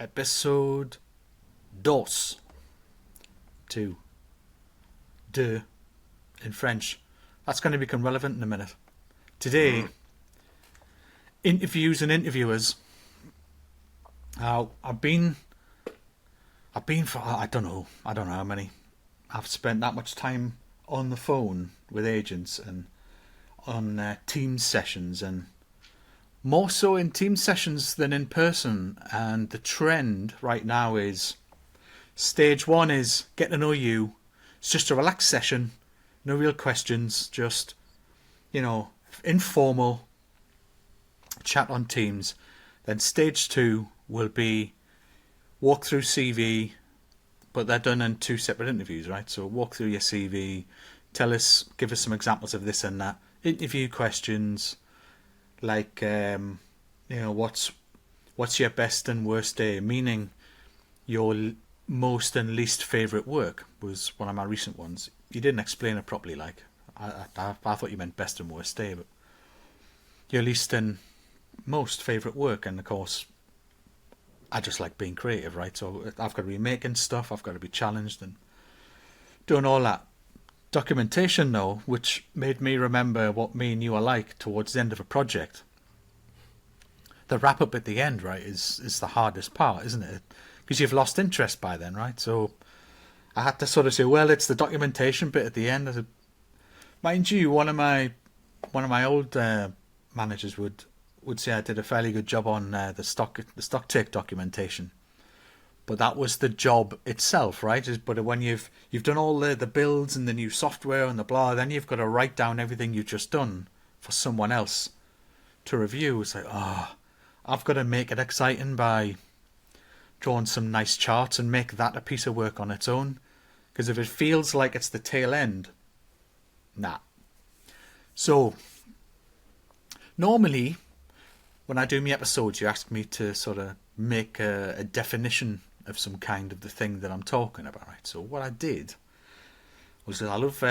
Episode dos. Two. Deux in French. That's going to become relevant in a minute. Today, interviews and interviewers. I've been for, I don't know how many. I've spent that much time on the phone with agents and on Teams sessions, and more so in Teams sessions than in person. And the trend right now is stage one is get to know you. It's just a relaxed session, no real questions, just, informal chat on Teams. Then stage two will be walk through CV, but they're done in two separate interviews, right? So walk through your CV, give us some examples of this and that. Interview questions like, what's your best and worst day? Meaning your most and least favourite work was one of my recent ones. You didn't explain it properly. Like I thought you meant best and worst day, but your least and most favourite work. And of course, I just like being creative, right? So I've got to be making stuff, I've got to be challenged and doing all that. Documentation, though, which made me remember what me and you are like towards the end of a project. The wrap up at the end, right, is the hardest part, isn't it? Because you've lost interest by then, right? So I had to sort of say, well, it's the documentation bit at the end. I said, mind you, one of my old managers would say I did a fairly good job on the stock take documentation, but that was the job itself, right? But when you've done all the builds and the new software and the blah, then you've got to write down everything you've just done for someone else to review. It's like, I've got to make it exciting by drawing some nice charts and make that a piece of work on its own. Because if it feels like it's the tail end, nah. So normally, when I do my episodes, you ask me to sort of make a definition of some kind of the thing that I'm talking about, right? So what I did was that I love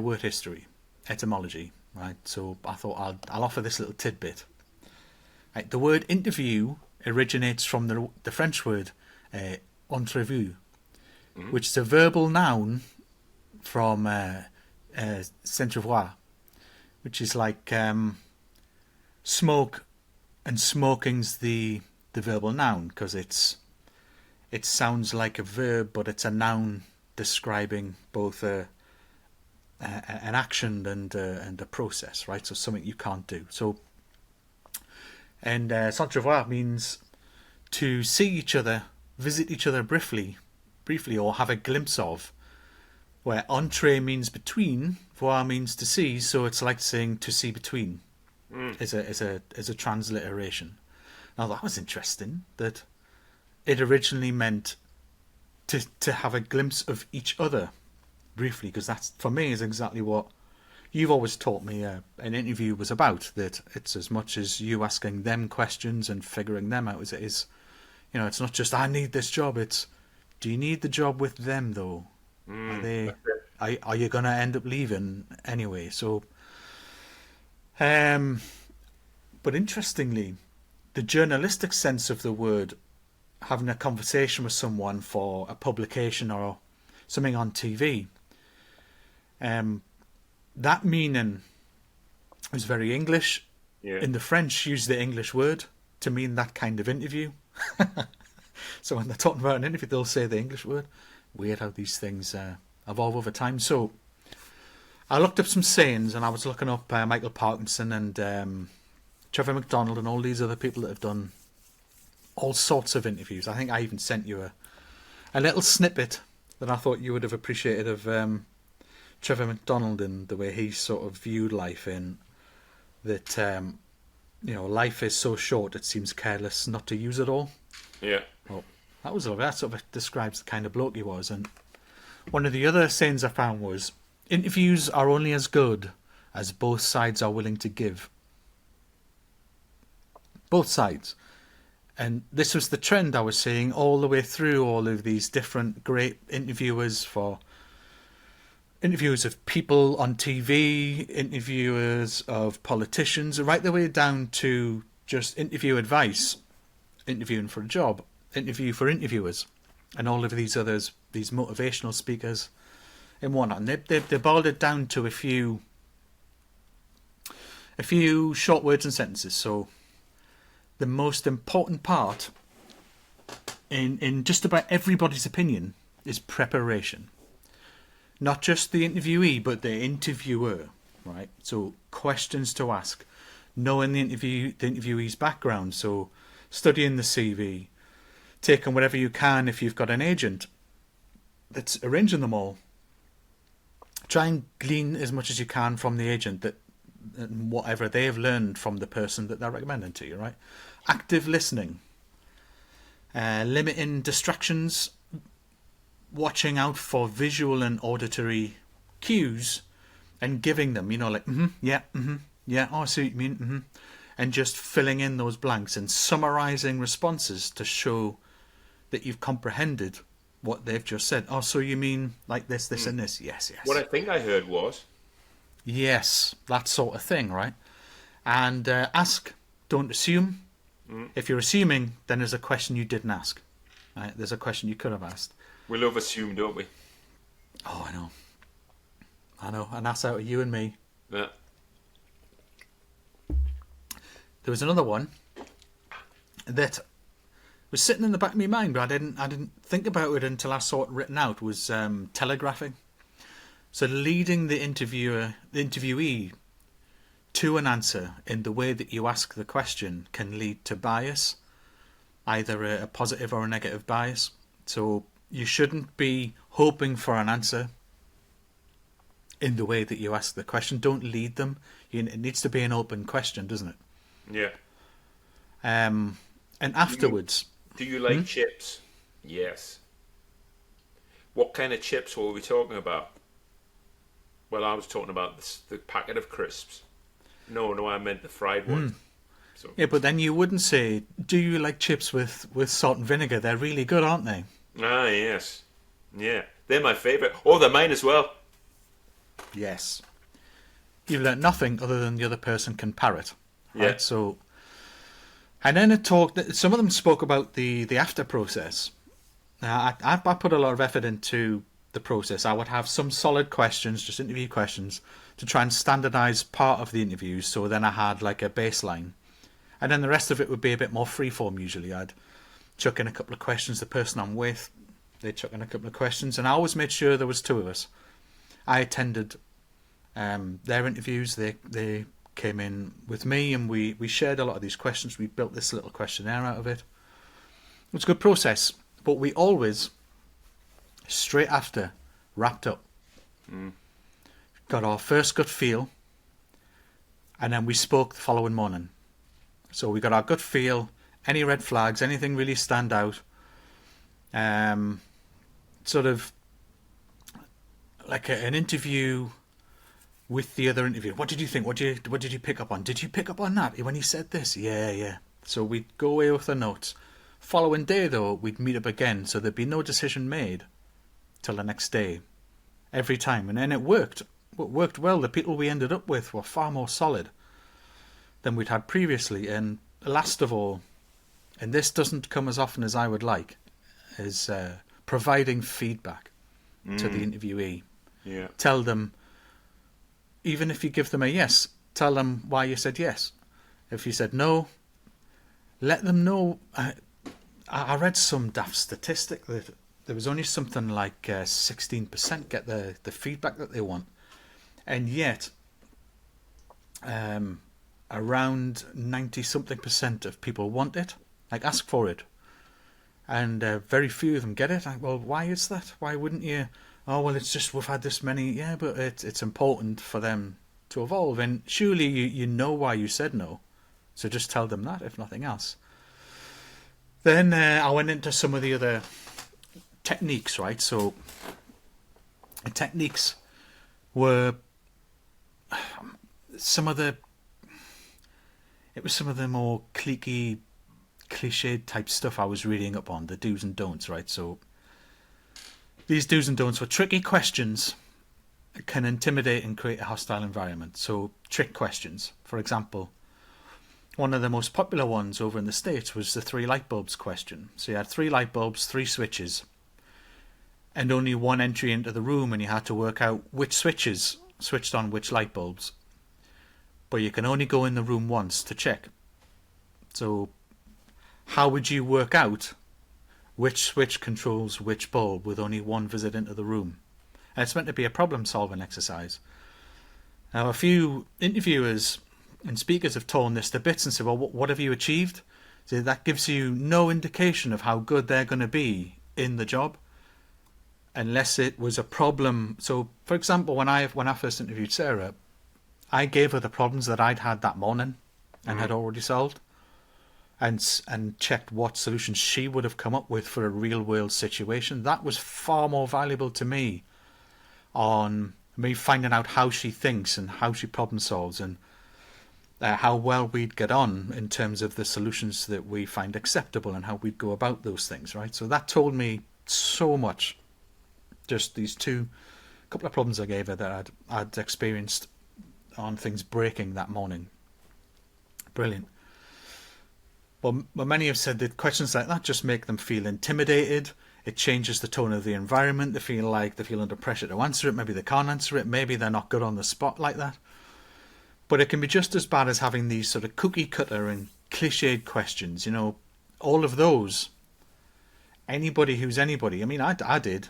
word history, etymology, right? So I thought I'll offer this little tidbit. Right, the word interview originates from the French word entrevue, which is a verbal noun from s'entrevoir, which is like smoke. And smoking's the verbal noun because it sounds like a verb, but it's a noun describing both an action and a process, right? So something you can't do. So, and s'entrevoir means to see each other, visit each other briefly, or have a glimpse of. Where entre means between, voir means to see, so it's like saying to see between. As a transliteration. Now that was interesting, that it originally meant to have a glimpse of each other briefly, because that's, for me, is exactly what you've always taught me an interview was about, that it's as much as you asking them questions and figuring them out as it is, it's not just I need this job, it's do you need the job with them though? Are you going to end up leaving anyway? So but interestingly, the journalistic sense of the word, having a conversation with someone for a publication or something on TV, that meaning is very English. Yeah. In the French, use the English word to mean that kind of interview. So when they're talking about an interview, they'll say the English word. Weird how these things evolve over time. So I looked up some sayings, and I was looking up Michael Parkinson and Trevor McDonald and all these other people that have done all sorts of interviews. I think I even sent you a little snippet that I thought you would have appreciated of Trevor McDonald and the way he sort of viewed life, in that life is so short it seems careless not to use it all. Yeah. Well, that was lovely. That sort of describes the kind of bloke he was. And one of the other sayings I found was, interviews are only as good as both sides are willing to give. Both sides. And this was the trend I was seeing all the way through all of these different great interviewers of people on TV, interviewers of politicians, right the way down to just interview advice, interviewing for a job. interview for interviewers and all of these others, these motivational speakers and whatnot. And they boiled it down to a few short words and sentences. So the most important part in just about everybody's opinion is preparation. Not just the interviewee, but the interviewer, right? So questions to ask, knowing the interviewee's background, so studying the CV, taking whatever you can if you've got an agent that's arranging them all. Try and glean as much as you can from the agent that whatever they have learned from the person that they're recommending to you, right? Active listening, limiting distractions, watching out for visual and auditory cues and giving them, like, yeah, oh, I see what you mean, and just filling in those blanks and summarizing responses to show that you've comprehended what they've just said. Oh, so you mean like this, and this? Yes. What I think I heard was... Yes, that sort of thing, right? And ask, don't assume. If you're assuming, then there's a question you didn't ask. Right? There's a question you could have asked. We love assume, don't we? Oh, I know. And that's out of you and me. Yeah. There was another one that was sitting in the back of my mind, but I didn't think about it until I saw it written out, was telegraphing. So leading the interviewee to an answer in the way that you ask the question can lead to bias, either a positive or a negative bias. So you shouldn't be hoping for an answer in the way that you ask the question. Don't lead them. It needs to be an open question, doesn't it? Yeah. And afterwards... Do you like chips? Yes. What kind of chips were we talking about? Well, I was talking about the packet of crisps. No, I meant the fried ones. So. Yeah, but then you wouldn't say, do you like chips with salt and vinegar? They're really good, aren't they? Ah, yes. Yeah, they're my favourite. Oh, they're mine as well. Yes. You've learnt nothing other than the other person can parrot. Right? Yeah. So, and then some of them spoke about the after process. I put a lot of effort into the process. I would have some solid questions, just interview questions, to try and standardise part of the interviews. So then I had like a baseline. And then the rest of it would be a bit more freeform usually. I'd chuck in a couple of questions, the person I'm with, they'd chuck in a couple of questions, and I always made sure there was two of us. I attended their interviews, they came in with me, and we shared a lot of these questions. We built this little questionnaire out of it. It was a good process, but we always, straight after, wrapped up. Got our first gut feel, and then we spoke the following morning. So we got our gut feel, any red flags, anything really stand out, sort of like an interview with the other interviewer. What did you think? What did you pick up on? Did you pick up on that when he said this? Yeah. So we'd go away with the notes. Following day, though, we'd meet up again, so there'd be no decision made till the next day, every time. And then it worked. It worked well. The people we ended up with were far more solid than we'd had previously. And last of all, and this doesn't come as often as I would like, is providing feedback to the interviewee. Yeah. Tell them, even if you give them a yes, tell them why you said yes. If you said no, let them know. I read some daft statistic that there was only something like 16% get the feedback that they want. And yet, around 90-something% of people want it, like ask for it. And very few of them get it. Well, why is that? Why wouldn't you? Oh, well, it's just we've had this many. Yeah, but it's important for them to evolve. And surely you know why you said no. So just tell them that, if nothing else. Then I went into some of the other techniques, right? So the techniques were some of the more cliquey, cliched type stuff I was reading up on, the do's and don'ts, right? So these do's and don'ts were tricky questions that can intimidate and create a hostile environment. So trick questions, for example, one of the most popular ones over in the States was the three light bulbs question. So you had three light bulbs, three switches, and only one entry into the room, and you had to work out which switches switched on which light bulbs. But you can only go in the room once to check. So how would you work out which switch controls which bulb with only one visit into the room? And it's meant to be a problem-solving exercise. Now, a few interviewers and speakers have torn this to bits and said, well, what have you achieved? So that gives you no indication of how good they're going to be in the job, unless it was a problem. So, for example, when I first interviewed Sarah, I gave her the problems that I'd had that morning and had already solved, and checked what solutions she would have come up with for a real-world situation. That was far more valuable to me on me finding out how she thinks and how she problem solves, and how well we'd get on in terms of the solutions that we find acceptable and how we'd go about those things, right? So that told me so much. Just these couple of problems I gave her that I'd experienced on things breaking that morning. Brilliant. Well, many have said that questions like that just make them feel intimidated. It changes the tone of the environment. They feel like they feel under pressure to answer it. Maybe they can't answer it. Maybe they're not good on the spot like that. But it can be just as bad as having these sort of cookie cutter and cliched questions. You know, all of those. Anybody who's anybody. I mean, I did.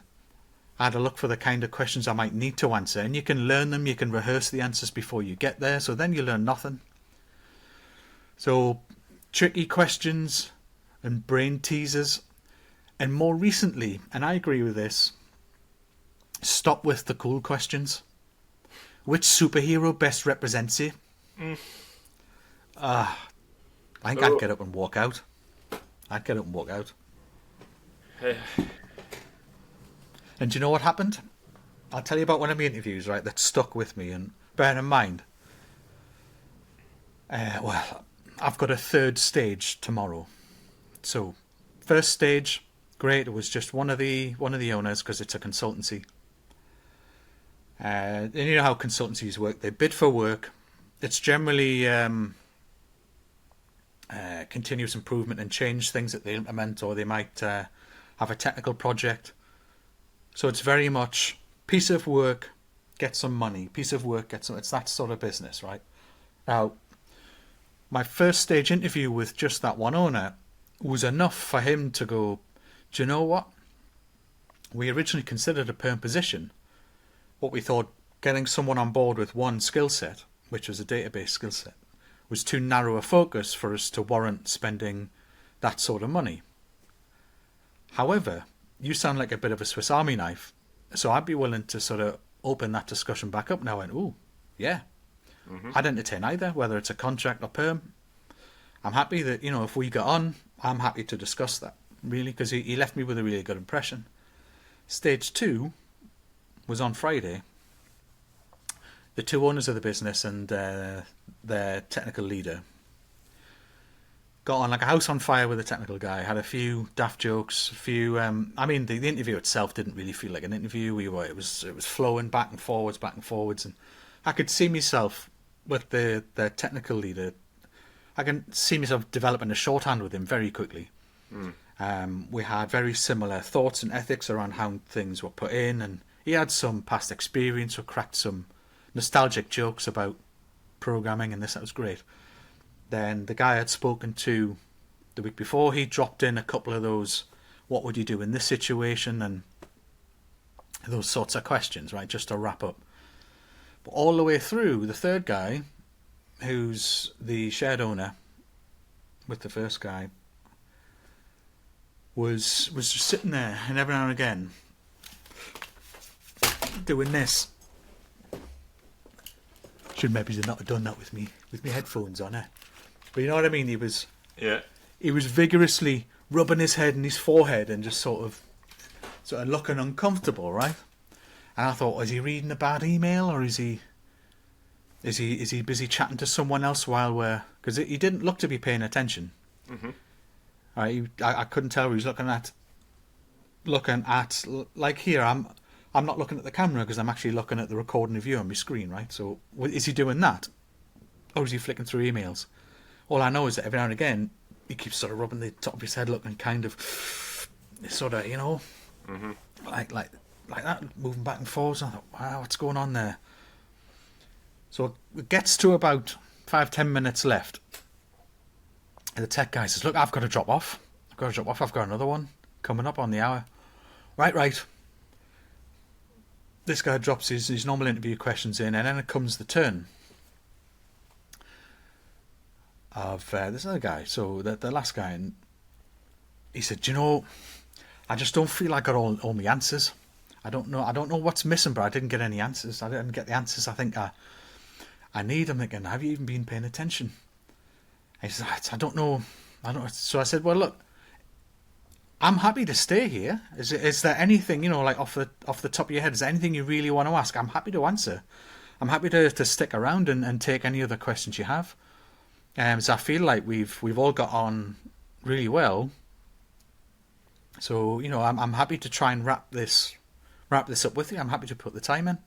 I had a look for the kind of questions I might need to answer. And you can learn them. You can rehearse the answers before you get there. So then you learn nothing. So tricky questions and brain teasers. And more recently, and I agree with this, stop with the cool questions. Which superhero best represents you? I think I'd get up and walk out. And do you know what happened? I'll tell you about one of my interviews, right, that stuck with me. And bear in mind, well, I've got a third stage tomorrow. So, first stage, great. It was just one of the owners, because it's a consultancy. And you know how consultancies work. They bid for work. It's generally continuous improvement and change things that they implement, or they might have a technical project. So it's very much piece of work, get some money. Piece of work, get some. It's that sort of business, right? Now, my first stage interview with just that one owner was enough for him to go, do you know what? We originally considered a perm position. What we thought, getting someone on board with one skill set, which was a database skill set, was too narrow a focus for us to warrant spending that sort of money. However, you sound like a bit of a Swiss Army knife, so I'd be willing to sort of open that discussion back up now. And ooh, yeah, I'd entertain either, whether it's a contract or perm. I'm happy that, you know, if we got on, I'm happy to discuss that, really, because he left me with a really good impression. Stage 2 was on Friday. The two owners of the business and their technical leader got on like a house on fire with the technical guy. Had a few daft jokes, a few. I mean, the interview itself didn't really feel like an interview. It was flowing back and forwards, and I could see myself with the technical leader. I can see myself developing a shorthand with him very quickly. We had very similar thoughts and ethics around how things were put in, and he had some past experience or cracked some nostalgic jokes about programming and this. That was great. Then the guy I'd spoken to the week before, he dropped in a couple of those, what would you do in this situation, and those sorts of questions, right, just to wrap up. But all the way through, the third guy, who's the shared owner with the first guy, was just sitting there, and every now and again doing this. Should maybe not have done that with me headphones on, But you know what I mean. He was vigorously rubbing his head and his forehead and just sort of looking uncomfortable, right? And I thought, is he reading a bad email, or is he busy chatting to someone else while because he didn't look to be paying attention. I couldn't tell who he was looking at. Like here, I'm not looking at the camera because I'm actually looking at the recording of you on my screen, right? So is he doing that, or is he flicking through emails? All I know is that every now and again he keeps sort of rubbing the top of his head, looking kind of sort of, Mm-hmm. like that, moving back and forwards. I thought, wow, what's going on there? So it gets to about 5-10 minutes left. And the tech guy says, "Look, I've got to drop off. I've got another one coming up on the hour." Right. This guy drops his normal interview questions in, and then it comes the turn of this other guy. So the last guy, and he said, I just don't feel I got all my answers. I don't know what's missing, but I didn't get any answers. I didn't get the answers I think I need. I'm thinking, have you even been paying attention? And he says, I don't know. So I said, well, look, I'm happy to stay here. Is there anything, like off the top of your head, is there anything you really want to ask? I'm happy to answer. I'm happy to stick around and take any other questions you have. So I feel like we've all got on really well. So I'm happy to try and wrap this up with you. I'm happy to put the time in.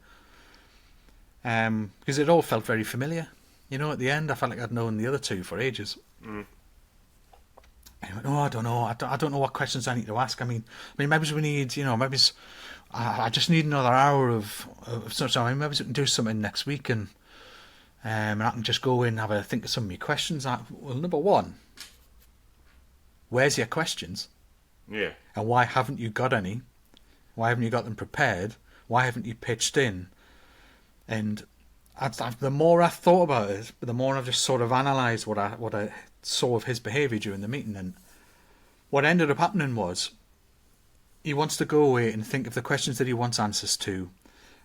Because it all felt very familiar. At the end, I felt like I'd known the other two for ages. Mm. And I went, I don't know. I don't know what questions I need to ask. I mean, maybe we need, I just need another hour of such. I mean, maybe we can do something next week, and I can just go in and have a think of some of my questions. Well, number one, where's your questions? Yeah. And why haven't you got any? Why haven't you got them prepared? Why haven't you pitched in? And the more I thought about it, the more I've just sort of analysed what I saw of his behaviour during the meeting. And what ended up happening was he wants to go away and think of the questions that he wants answers to.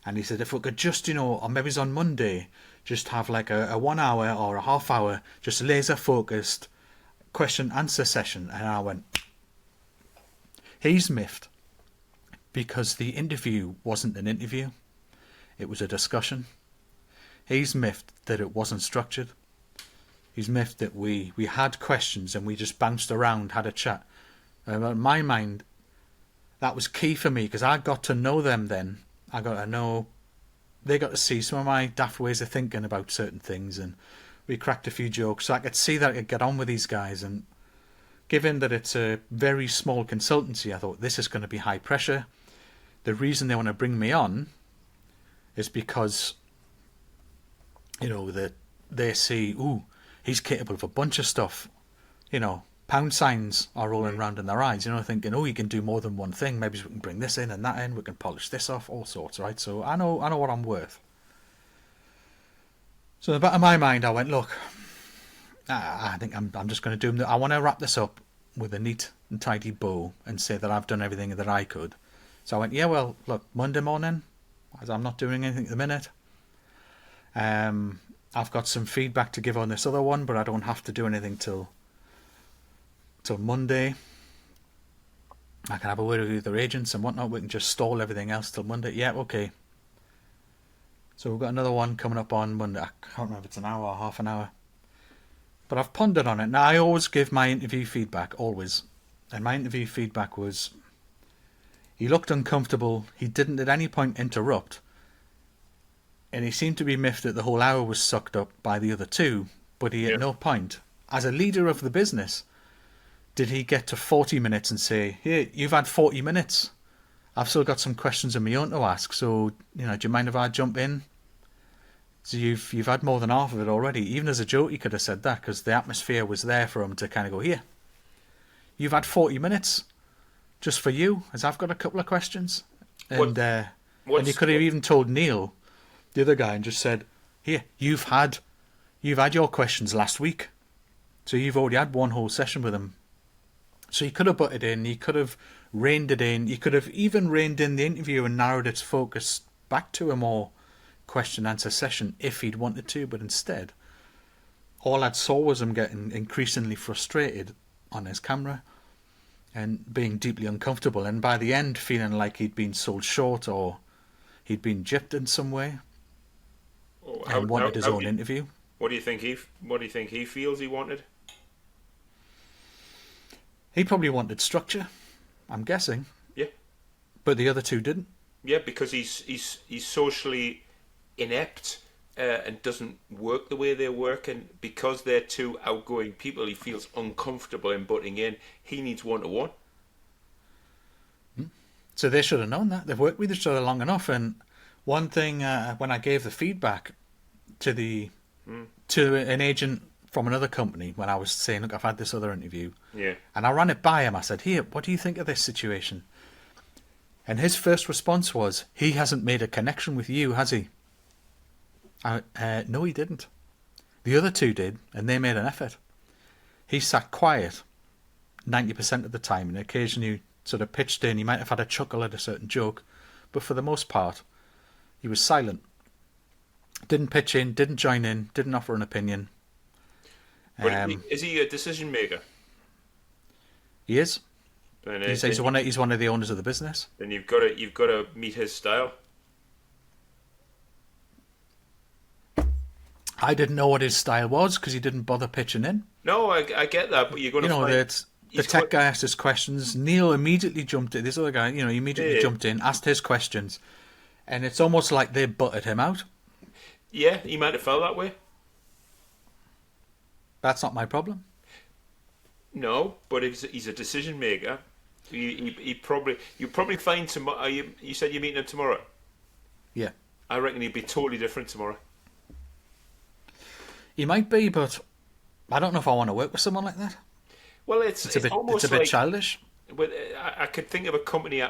And he said, if we could just, or maybe it's on Monday, just have like a 1 hour or a half hour, just laser focused question answer session. And I went, he's miffed because the interview wasn't an interview. It was a discussion. He's miffed that it wasn't structured. He's miffed that we had questions and we just bounced around, had a chat. In my mind, that was key for me because I got to know them then. I got to know, they got to see some of my daft ways of thinking about certain things, and we cracked a few jokes. So I could see that I could get on with these guys, and given that it's a very small consultancy, I thought this is going to be high pressure. The reason they want to bring me on is because, that they see, ooh, he's capable of a bunch of stuff. Pound signs are rolling around in their eyes, thinking, oh, he can do more than one thing. Maybe we can bring this in and that in. We can polish this off, all sorts, right? So I know what I'm worth. So in the back of my mind, I went, look, I think I'm just going to do them. I want to wrap this up with a neat and tidy bow and say that I've done everything that I could. So I went, yeah, well, look, Monday morning, as I'm not doing anything at the minute. I've got some feedback to give on this other one, but I don't have to do anything till Monday. I can have a word with their agents and whatnot. We can just stall everything else till Monday. Yeah, okay. So we've got another one coming up on Monday. I can't remember if it's an hour or half an hour. But I've pondered on it. Now, I always give my interview feedback, always. And my interview feedback was, he looked uncomfortable. He didn't at any point interrupt. And he seemed to be miffed that the whole hour was sucked up by the other two. But he at no point, as a leader of the business, did he get to 40 minutes and say, hey, you've had 40 minutes. I've still got some questions of my own to ask. So, do you mind if I jump in? So you've had more than half of it already. Even as a joke, he could have said that because the atmosphere was there for him to kind of go, here, you've had 40 minutes just for you, as I've got a couple of questions. And he could have even told Neil, the other guy, and just said, here, you've had your questions last week. So you've already had one whole session with him. So he could have butted in, he could have reined it in, he could have even reined in the interview and narrowed its focus back to a more question-answer session if he'd wanted to, but instead, all I saw was him getting increasingly frustrated on his camera and being deeply uncomfortable, and by the end feeling like he'd been sold short or he'd been gypped in some way and wanted his own interview. What do you think he feels he wanted? He probably wanted structure, I'm guessing. Yeah. But the other two didn't. Yeah, because he's socially inept and doesn't work the way they work, and because they're two outgoing people, he feels uncomfortable in butting in. He needs one to one. So they should have known that. They've worked with each other long enough. And one thing, when I gave the feedback to the to an agent from another company, when I was saying, look, I've had this other interview, Yeah. and I ran it by him. I said, here, what do you think of this situation? And his first response was, he hasn't made a connection with you, has he? No, he didn't. The other two did, and they made an effort. He sat quiet 90% of the time, and occasionally sort of pitched in. He might have had a chuckle at a certain joke, but for the most part, he was silent. Didn't pitch in, didn't join in, didn't offer an opinion. But is he a decision maker? He is. Then, He's one of the owners of the business. then you've got to meet his style. I didn't know what his style was because he didn't bother pitching in. No, I get that, but you're going You to know, find the tech guy asked his questions. Neil immediately jumped in. This other guy, he immediately jumped in, asked his questions. And it's almost like they butted him out. Yeah, he might have felt that way. That's not my problem. No, but he's a decision maker. He probably you probably find tomorrow. You said you're meeting him tomorrow. Yeah. I reckon he'd be totally different tomorrow. He might be, but I don't know if I want to work with someone like that. Well, it's almost it's a bit like, childish. but I could think of a company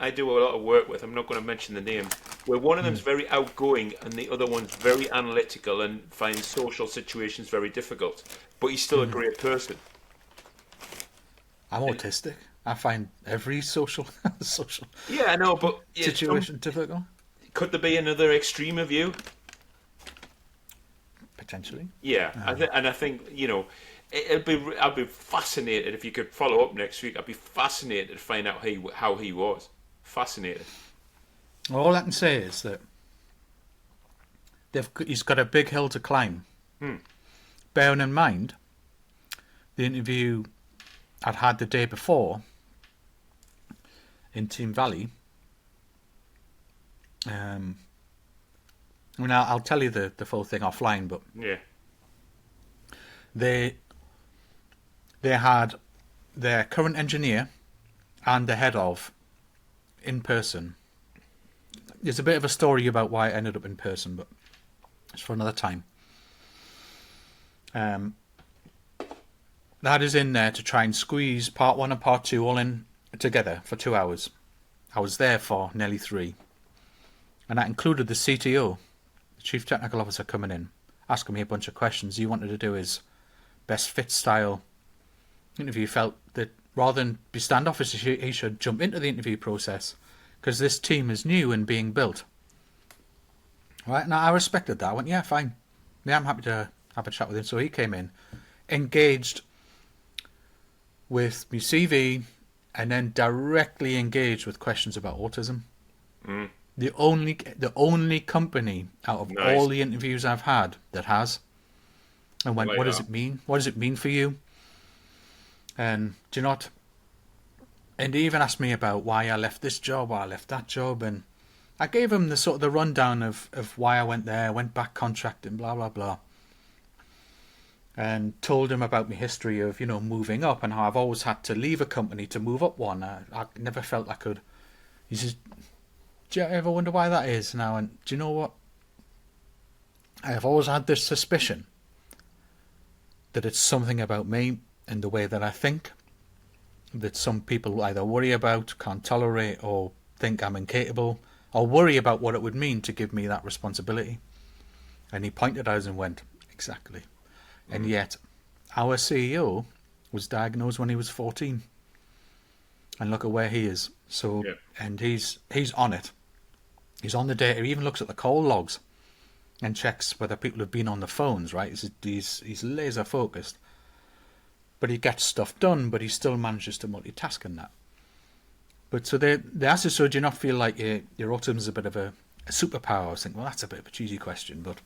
I do a lot of work with. I'm not going to mention the name. Where one of them's very outgoing and the other one's very analytical and finds social situations very difficult. But he's still a great person. I'm autistic. I find every social Yeah, I know, but situation difficult. could there be another extreme of you? Potentially. Yeah, I think I'd be fascinated if you could follow up next week. I'd be fascinated to find out how he was. Fascinated. All I can say is that he's got a big hill to climb. Bearing in mind the interview I'd had the day before in Team Valley. I'll tell you the full thing offline, but Yeah. they had their current engineer and the head of in person. There's a bit of a story about why it ended up in person, but it's for another time. That is in there to try and squeeze part 1 and part 2 all in together for 2 hours. I was there for nearly 3. And that included the CTO, the Chief Technical Officer, coming in, asking me a bunch of questions. He wanted to do his best fit style interview. Felt that rather than be standoffish, he should jump into the interview process because this team is new and being built. Right, now I respected that. I went, yeah, fine. Yeah, I'm happy to have a chat with him. So he came in, engaged with my CV, and then directly engaged with questions about autism. The only company out of Nice. all the interviews I've had that has. And went, Like what does that. it mean? What does it mean for you? And do you know what? And he even asked me about why I left this job, why I left that job, and I gave him the sort of the rundown of why I went there, went back contracting, blah blah blah. And told him about my history of, moving up and how I've always had to leave a company to move up one. I never felt I could. He says, do you ever wonder why that is? And I went, do you know what? I have always had this suspicion that it's something about me and the way that I think that some people either worry about, can't tolerate, or think I'm incapable, or worry about what it would mean to give me that responsibility. And he pointed at us and went, exactly. And yet, our CEO was diagnosed when he was 14. And look at where he is. So, Yeah. and he's on it. He's on the data. He even looks at the call logs and checks whether people have been on the phones, right? He's laser focused. But he gets stuff done, but he still manages to multitask in that. But so they asked us, so do you not feel like your autism is a bit of a superpower? I was thinking, well, that's a bit of a cheesy question, but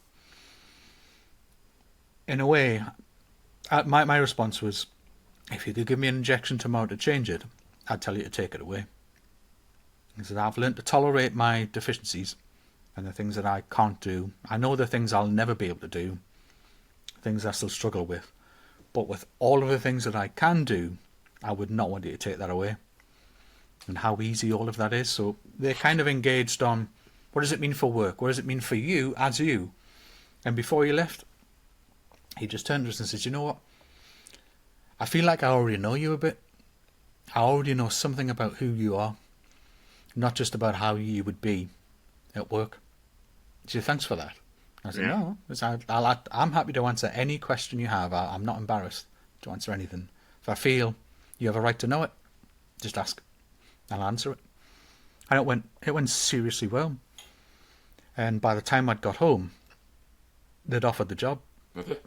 in a way, my response was, if you could give me an injection tomorrow to change it, I'd tell you to take it away. He said, I've learned to tolerate my deficiencies, and the things that I can't do. I know the things I'll never be able to do, things I still struggle with. But with all of the things that I can do, I would not want you to take that away. And how easy all of that is. So they're kind of engaged on, what does it mean for work? What does it mean for you as you? And before he left, he just turned to us and said, you know what? I feel like I already know you a bit. I already know something about who you are, not just about how you would be at work. So thanks for that. I said, no, I'm happy to answer any question you have. I'm not embarrassed to answer anything. If I feel you have a right to know it, just ask. I'll answer it. And it went seriously well. And by the time I'd got home, they'd offered the job. Okay.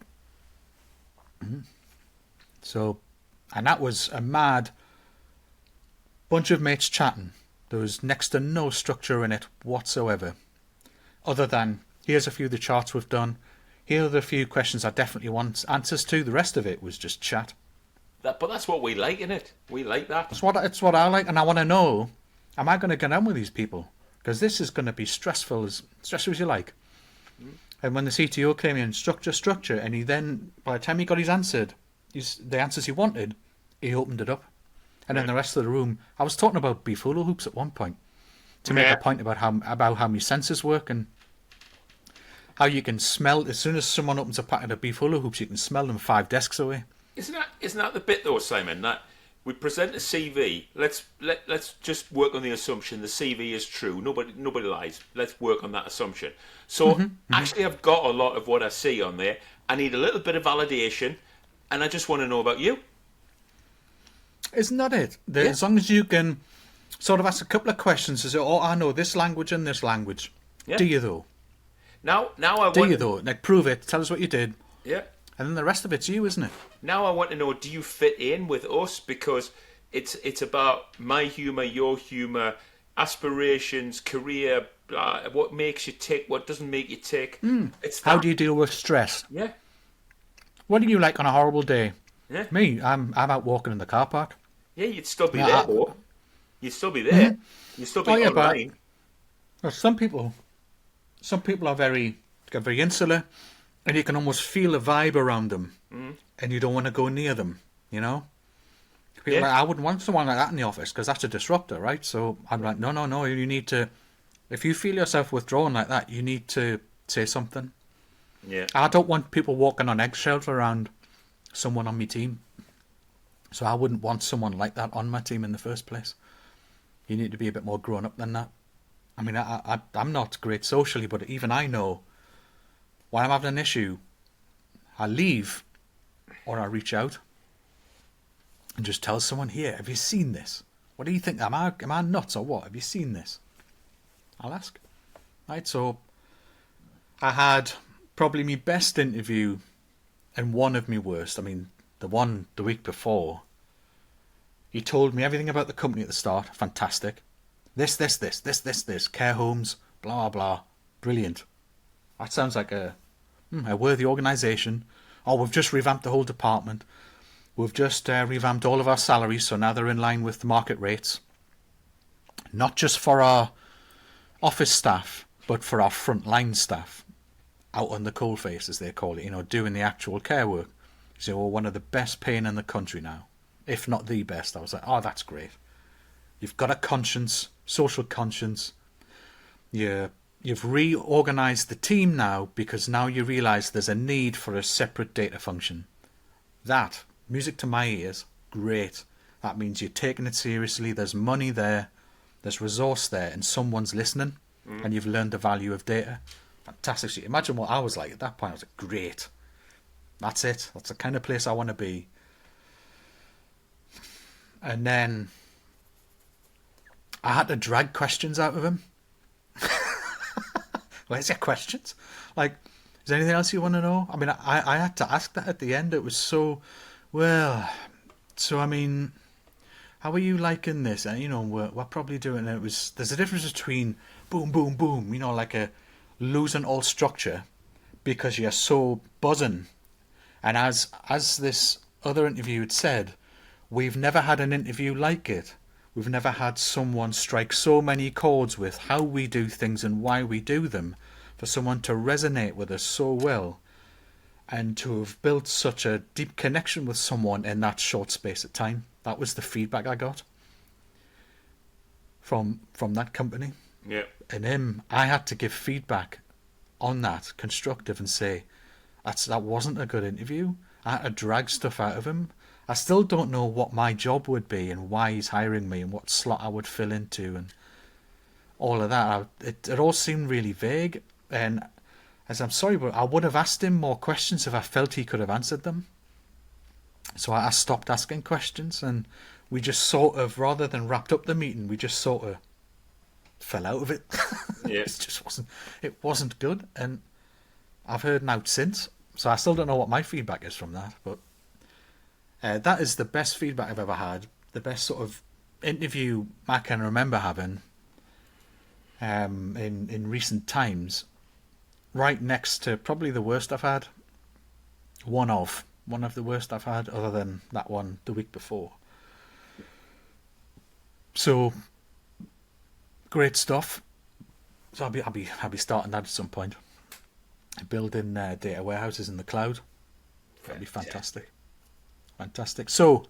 Mm-hmm. So, and that was a mad bunch of mates chatting. There was next to no structure in it whatsoever. Other than, here's a few of the charts we've done. Here are the few questions I definitely want answers to. The rest of it was just chat. But that's what we like, innit? We like that. It's what I like, and I want to know, am I going to get on with these people? Because this is going to be stressful as you like. And when the CTO came in, structure, and he then, by the time he got the answers he wanted, he opened it up. And then the rest of the room, I was talking about beef hula hoops at one point, to make a point about how my senses work and how you can smell, as soon as someone opens a packet of beef hula hoops, you can smell them 5 desks away. Isn't that the bit though, Simon? That we present a CV. Let's just work on the assumption the CV is true. Nobody lies. Let's work on that assumption. So actually, I've got a lot of what I see on there. I need a little bit of validation, and I just want to know about you. Isn't that it? As long as you can sort of ask a couple of questions to say, oh, I know this language and this language. Yeah. Do you though? Now I do you though? Like, prove it. Tell us what you did. Yeah. And then the rest of it's you, isn't it? Now I want to know, do you fit in with us? Because it's about my humour, your humour, aspirations, career, what makes you tick, what doesn't make you tick. It's how do you deal with stress? Yeah. What do you like on a horrible day? Yeah. Me, I'm out walking in the car park. Yeah, you'd still be there, though. You'd still be there. You'd still be online. But some people are very insular, and you can almost feel a vibe around them, and you don't want to go near them, you know? People like, I wouldn't want someone like that in the office, because that's a disruptor, right? So I'm like, no, you need to, if you feel yourself withdrawn like that, you need to say something. Yeah. I don't want people walking on eggshells around someone on my team. So I wouldn't want someone like that on my team in the first place. You need to be a bit more grown up than that. I mean, I'm not great socially, but even I know when I'm having an issue, I leave or I reach out and just tell someone, here, have you seen this? What do you think? Am I nuts or what? Have you seen this? I'll ask. Right, so I had probably my best interview and one of my worst. I mean, the one the week before, he told me everything about the company at the start. Fantastic. This, care homes, blah, blah, blah. Brilliant. That sounds like a worthy organisation. Oh, we've just revamped the whole department. We've just revamped all of our salaries, so now they're in line with the market rates. Not just for our office staff, but for our frontline staff. Out on the coalface, as they call it, doing the actual care work. So we're one of the best paying in the country now, if not the best. I was like, oh, that's great. You've got a conscience, social conscience. You've reorganised the team now because now you realise there's a need for a separate data function. That, music to my ears, great. That means you're taking it seriously, there's money there, there's resource there, and someone's listening, and you've learned the value of data. Fantastic. So imagine what I was like at that point. I was like, great. That's it. That's the kind of place I want to be. And then I had to drag questions out of him. Where's your questions? Like, is there anything else you want to know? I mean, I had to ask that at the end. It was so, I mean, how are you liking this? And, we're probably doing it. There's a difference between boom, boom, boom, like a losing all structure because you're so buzzing. And as this other interview had said, we've never had an interview like it We've never had someone strike so many chords with how we do things and why we do them, for someone to resonate with us so well, and to have built such a deep connection with someone in that short space of time. That was the feedback I got from that company. Yeah. And him, I had to give feedback on that, constructive, and say, that wasn't a good interview. I had to drag stuff out of him. I still don't know what my job would be and why he's hiring me and what slot I would fill into and all of that. It all seemed really vague, and as I'm sorry, but I would have asked him more questions if I felt he could have answered them. So I stopped asking questions, and we just sort of, rather than wrapped up the meeting, we just sort of fell out of it. Yeah. It wasn't good, and I've heard an out since, so I still don't know what my feedback is from that, but that is the best feedback I've ever had, the best sort of interview I can remember having in recent times, right next to probably the worst I've had, one of the worst I've had, other than that one the week before. So great stuff. So I'll be starting that at some point. Building data warehouses in the cloud. That'd be fantastic. Fantastic. So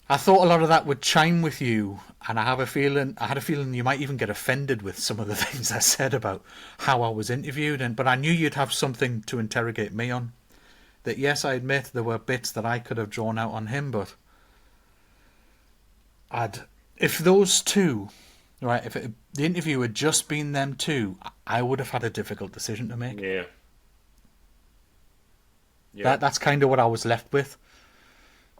I thought a lot of that would chime with you, and I had a feeling you might even get offended with some of the things I said about how I was interviewed, but I knew you'd have something to interrogate me on. That yes, I admit there were bits that I could have drawn out on him, but if those two, right, if the interview had just been them two, I would have had a difficult decision to make. Yeah. Yeah. That's kind of what I was left with.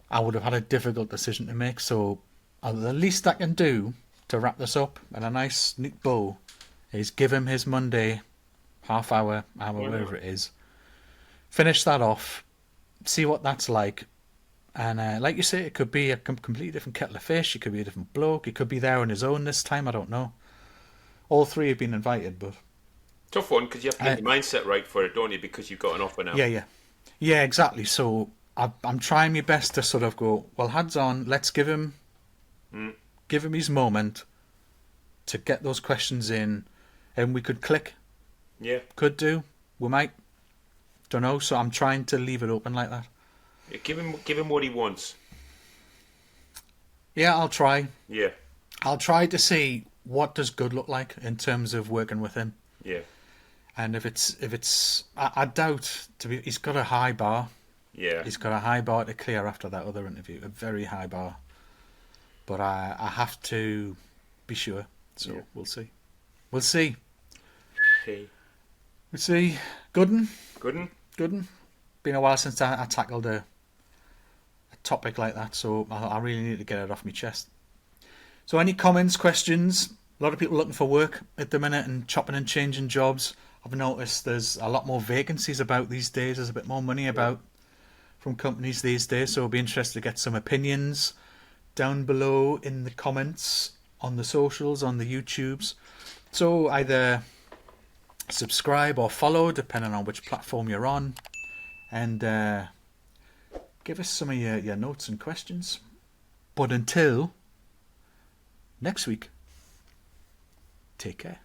I would have had a difficult decision to make, so the least I can do to wrap this up in a nice, neat bow is give him his Monday half hour, whatever it is. Finish that off, see what that's like, and like you say, it could be a completely different kettle of fish, it could be a different bloke, it could be there on his own this time, I don't know. All three have been invited, but... Tough one, because you have to get your mindset right for it, don't you, because you've got an offer now. Yeah, exactly, so I'm trying my best to sort of go, well, heads on, let's give him his moment to get those questions in, and we could click. Yeah. Could do. We might. Don't know, so I'm trying to leave it open like that. Yeah, give him what he wants. Yeah, I'll try. Yeah. I'll try to see what does good look like in terms of working with him. Yeah. And if it's I doubt he's got a high bar. Yeah. He's got a high bar to clear after that other interview, a very high bar. But I have to be sure. So yeah. We'll see. Hey. We'll see. Gooden. Been a while since I tackled a topic like that, so I really need to get it off my chest. So any comments, questions? A lot of people looking for work at the minute and chopping and changing jobs. I've noticed there's a lot more vacancies about these days. There's a bit more money about from companies these days, so I'll be interested to get some opinions down below in the comments on the socials, on the YouTubes. So either subscribe or follow, depending on which platform you're on, and give us some of your notes and questions. But until next week, take care.